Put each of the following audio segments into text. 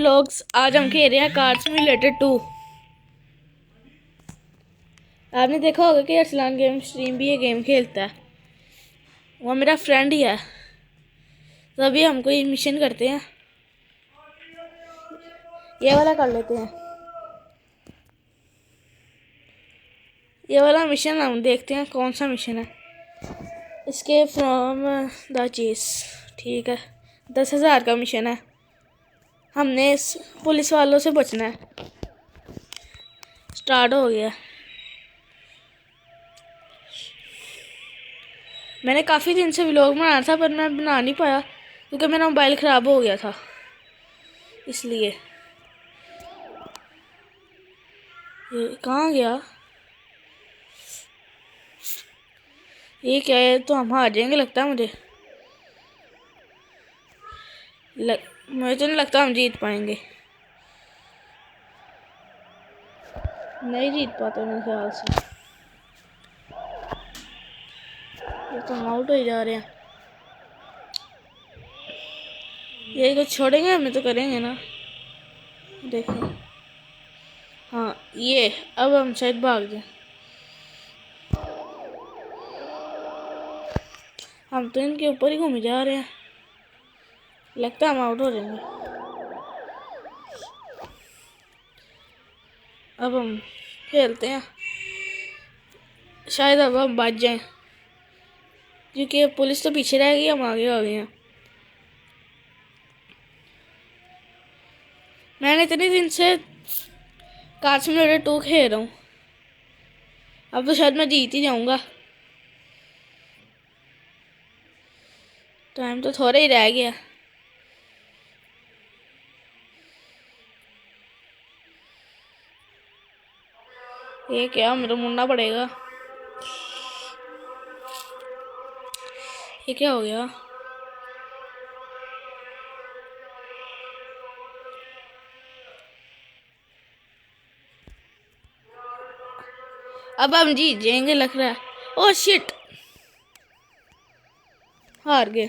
Logs, आज हम खेल रहे हैं कार सिम्युलेटर 2। आपने देखा होगा कि अरसलान गेम स्ट्रीम भी ये गेम खेलता है, वो मेरा फ्रेंड ही है। तो अभी हम कोई मिशन करते हैं, ये वाला कर लेते हैं। ये वाला मिशन हम देखते हैं कौन सा मिशन है। एस्केप फ्रॉम द चेस, ठीक है। 10,000 का मिशन है, हमने इस पुलिस वालों से बचना है। स्टार्ट हो गया। मैंने काफ़ी दिन से व्लॉग बनाना था पर मैं बना नहीं पाया क्योंकि मेरा मोबाइल ख़राब हो गया था, इसलिए। ये कहाँ गया? ये क्या है? तो हम हार जाएंगे लगता है मुझे। मुझे तो नहीं लगता हम जीत पाएंगे। नहीं जीत पाते मेरे ख्याल से। ये तो हम आउट हो जा रहे हैं। ये कुछ छोड़ेंगे हमें तो करेंगे ना, देखो। हाँ ये अब हम शायद भाग जाए। हम तो इनके ऊपर ही घूमे जा रहे हैं, लगता है हम आउट हो जाएंगे। अब हम खेलते हैं, शायद अब हम बच जाएं क्योंकि पुलिस तो पीछे रह गई, हम आगे आ गए हैं। मैंने इतने दिन से कार सिम्युलेटर 2 खेल रहा हूँ, अब तो शायद मैं जीत ही जाऊंगा। टाइम तो थोड़ा ही रह गया। ये क्या, मेरा मुड़ना पड़ेगा। ये क्या हो गया? अब हम जीत जाएंगे लग रहा है। ओह शिट, हार गए।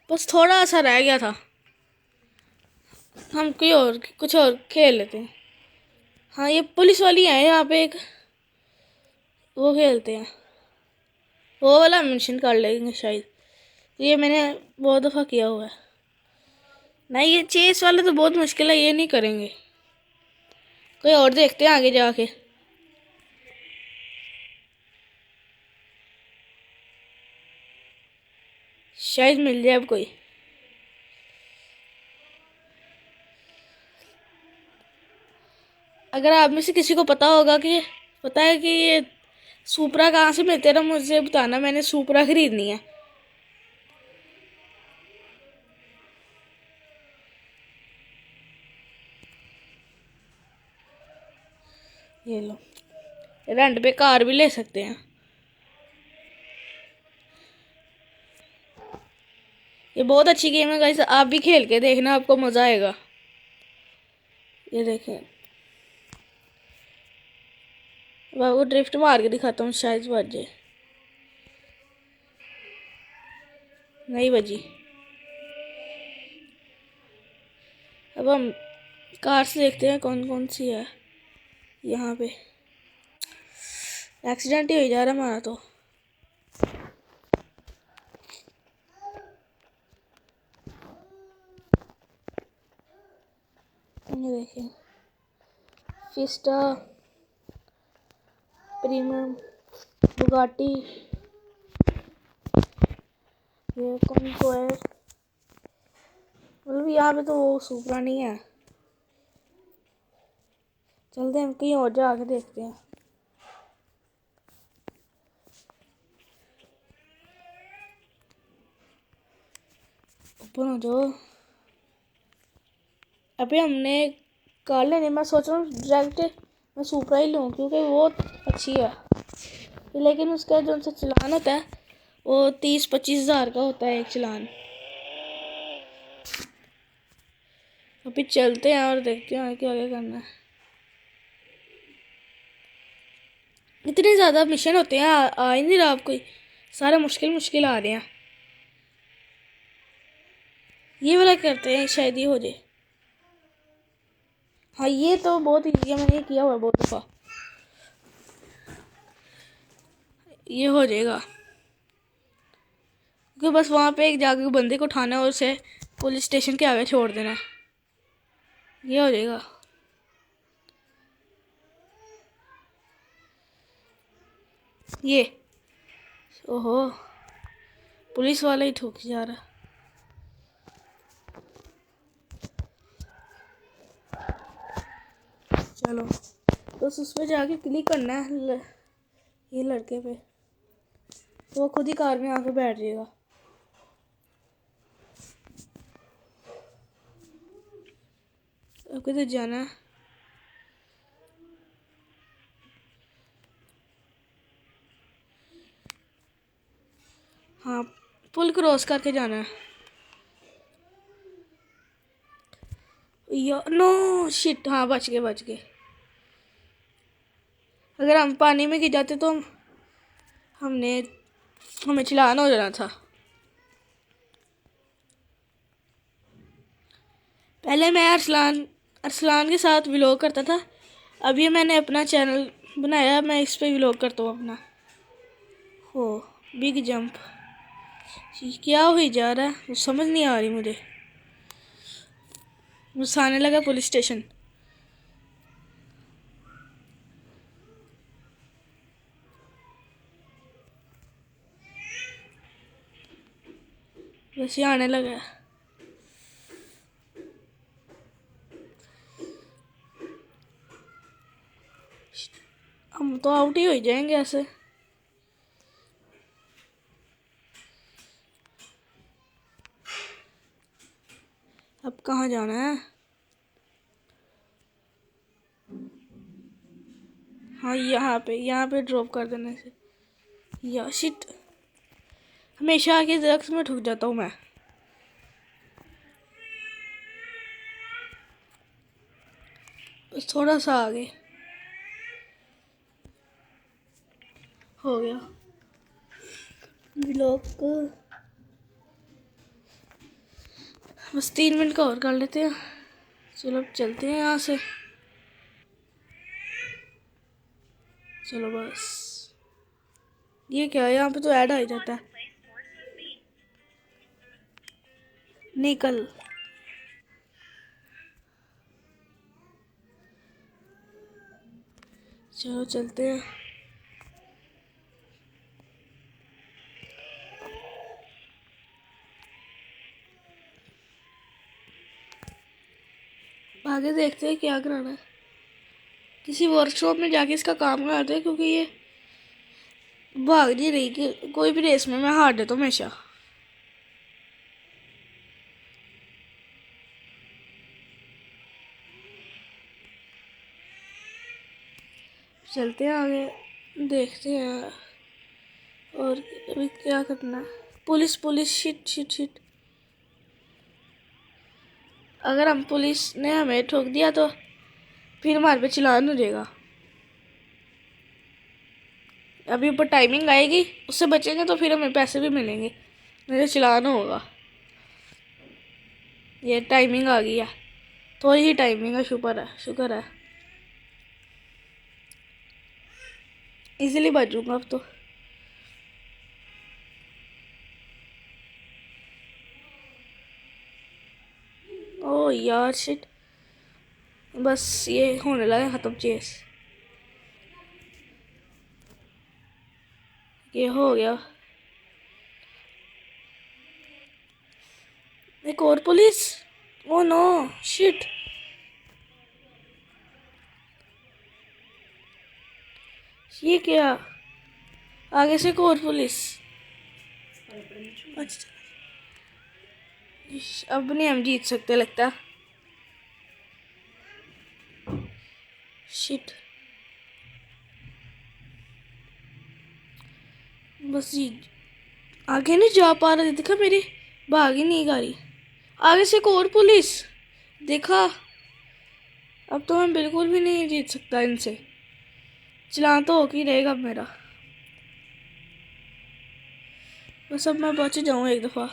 बस थोड़ा सा रह गया था, हम कोई और कुछ और खेल लेते हैं। हाँ ये पुलिस वाली है यहाँ पे एक, वो खेलते हैं। वो वाला मिशन कर लेंगे शायद, ये मैंने बहुत दफ़ा किया हुआ है। नहीं ये चेस वाला तो बहुत मुश्किल है, ये नहीं करेंगे। कोई और देखते हैं आगे जाके। शायद मिल जाए अब कोई। अगर आप में से किसी को पता होगा कि पता है कि ये सुपरा कहाँ से मिलते हैं ना, मुझे बताना, मैंने सुपरा खरीदनी है। ये लो, रेंट पे कार भी ले सकते हैं। ये बहुत अच्छी गेम है गाइस, आप भी खेल के देखना, आपको मज़ा आएगा। ये देखें, अब आपको ड्रिफ्ट मार के दिखाता हूँ, शायद बच जाए। नहीं बजी। अब हम कार से देखते हैं कौन कौन सी है यहाँ पे। एक्सीडेंट ही हो जा रहा हमारा तो। ये देखें, फिस्टा, प्रीमियम, बुगाटी, ये कौन को है। मतलब यहाँ पे तो वो सुपरा नहीं है। चलते हैं हम कहीं और जाके देखते हैं। ऊपर हो जाओ। अभी हमने कार लेने, मैं सोच रहा हूँ डायरेक्ट मैं सुपरा ही लूँ क्योंकि वो अच्छी है। लेकिन उसका जो सा चलान होता है वो 30-25 हज़ार का होता है एक चलान। अभी चलते हैं और देखते हैं क्या आगे करना है। इतने ज़्यादा मिशन होते हैं, आ ही नहीं रहा आप कोई, सारे मुश्किल मुश्किल आ रहे हैं। ये वाला करते हैं, शायद ये हो जाए। हाँ ये तो बहुत ईजी है, मैंने ये किया हुआ है बहुत दफ़ा। ये हो जाएगा क्योंकि बस वहाँ पे एक जाके बंदे को उठाना है और उसे पुलिस स्टेशन के आगे छोड़ देना है। ये हो जाएगा। ये ओहो, पुलिस वाला ही ठोक जा रहा। चलो बस उस पर जाके क्लिक करना है ये लड़के पे, तो वो खुद ही कार में आके बैठ जाएगा। अब किधर जाना है? हाँ पुल क्रॉस करके जाना है। या नो शिट, हाँ बच गए बच गए। अगर हम पानी में गिर जाते तो हमें चलान हो जाना था। पहले मैं अरसलान के साथ व्लॉग करता था, अभी मैंने अपना चैनल बनाया, मैं इस पे व्लॉग करता हूँ अपना। हो बिग जंप क्या हुई जा रहा है समझ नहीं आ रही मुझे आने लगा पुलिस स्टेशन। वैसे आने लगा। हम तो आउट ही हो जाएंगे ऐसे। अब कहाँ जाना है? हाँ यहाँ पे ड्रॉप कर देने से। या शिट, हमेशा आके दरख्त में ठुक जाता हूँ मैं। बस थोड़ा सा आगे हो गया व्लॉग को। बस 3 मिनट का और कर लेते हैं। चलो अब चलते हैं यहाँ से। चलो बस। ये क्या है? यहाँ पे तो ऐड आ ही जाता है। निकल। चलो चलते हैं। आगे देखते हैं क्या कराना है। किसी वर्कशॉप में जाके इसका काम कराते हैं, क्योंकि ये भाग नहीं रही कि कोई भी रेस में मैं हार जाता हूँ हमेशा। चलते हैं आगे, देखते हैं और अभी क्या करना है। Police police shit shit shit. अगर हम पुलिस ने हमें ठोक दिया तो फिर हमारे पे चालान हो जाएगा। अभी ऊपर टाइमिंग आएगी, उससे बचेंगे तो फिर हमें पैसे भी मिलेंगे, मेरे चालान होगा। ये टाइमिंग आ गई है, थोड़ी ही टाइमिंग है, शुक्र है शुक्र है। इजीली बच जाऊंगा अब तो। ओ यार शिट, बस ये होने लगा ख़त्म चेस। ये हो गया। एक और पुलिस। Oh no shit. ये क्या? आगे से एक और पुलिस। अच्छा अब नहीं हम जीत सकते लगता। शिट, बस जी आगे नहीं जा पा रहे। देखा मेरी भाग ही नहीं गाड़ी। आगे से एक और पुलिस। देखा, अब तो मैं बिल्कुल भी नहीं जीत सकता इनसे। चलान तो होके ही रहेगा मेरा। बस अब मैं बच जाऊँ एक दफ़ा।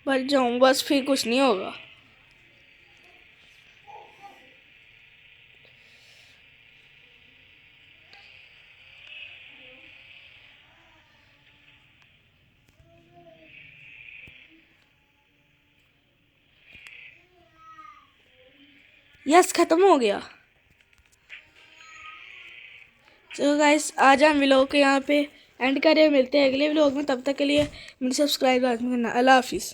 मर जाऊँ बस, फिर कुछ नहीं होगा। यस, खत्म हो गया। तो गाइस आज हम व्लॉग के यहाँ पे एंड करें, मिलते हैं अगले व्लॉग में। तब तक के लिए मुझे सब्सक्राइब करना। अल्लाह हाफिज़।